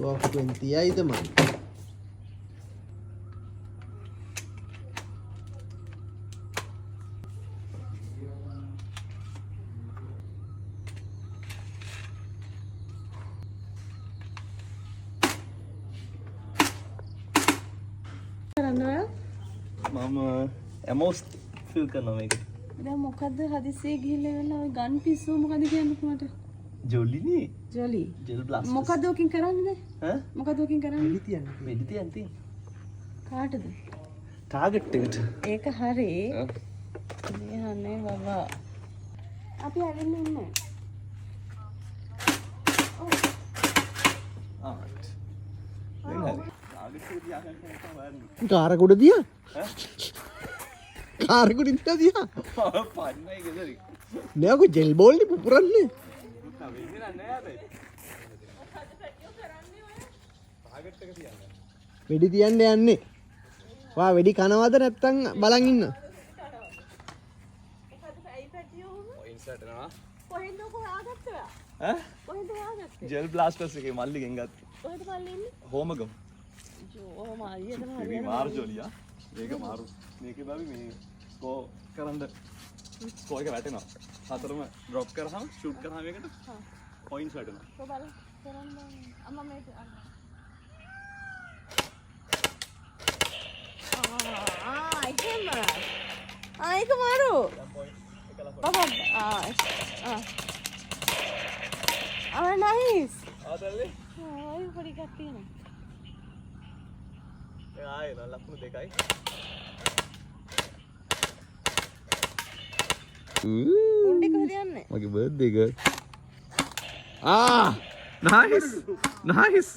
වක්ෙන් තියයිද මං මම ඇමෝස් ෆිල් කරනවා මේක. දැන් මොකද්ද හදිස්සියේ ගිහිල්ලා වෙලා ඔය ගන් පිස්සුව මොකද කියන්නේ මට? ජොලිනේ. ජොලි. Gel blast. මොකද ඔකින් කරන්නේ? ඈ? මොකද ඔකින් කරන්නේ? වෙඩි තියන්ති. කාටද? ටාගට් එකට. ඒක හරි. මේ අනේ බබා. අපි ඇවිල්ලා ඉන්නේ. ආට්. දැන් හරි. ටාගට් එක තියාගන්න තමයි. කාරකුඩ දියා කාරකුඩ ඉන්න දියා පන්නයි ගෙදරින්. නෑකු ජෙල් බෝල්ලි පුපුරන්නේ වෙඩි තියන්න යන්නේ වා වෙඩි කනවද නැත්තං බලන් ඉන්න ජෙල් බ්ලාස්ටර්ස් එකේ මල්ලිගෙන් ගත්තා. කොහෙද මල්ලි ඉන්නේ? හෝමගම. ජෝ මායියද මේ මාරු ජොලියා. මේක මාරු. මේකේ බබි මේ ස්කෝ කරන්න ස්කෝ එක වැටෙනවා. හතරම ඩ්‍රොප් කරාම ෂූට් කරාම එකට පොයින්ට්ස් වැටෙනවා. කො බලන්න කරන්න අම්මා මේක ඒක මාරු බබා නයිස් ආදල්ලේ ආයි පොඩි එකක් තියෙනවා ආයේ ලකුණු දෙකයි. උණ්ඩේ කොහෙද යන්නේ? මගේ බර්ත්ඩේ එක නයිස් නයිස්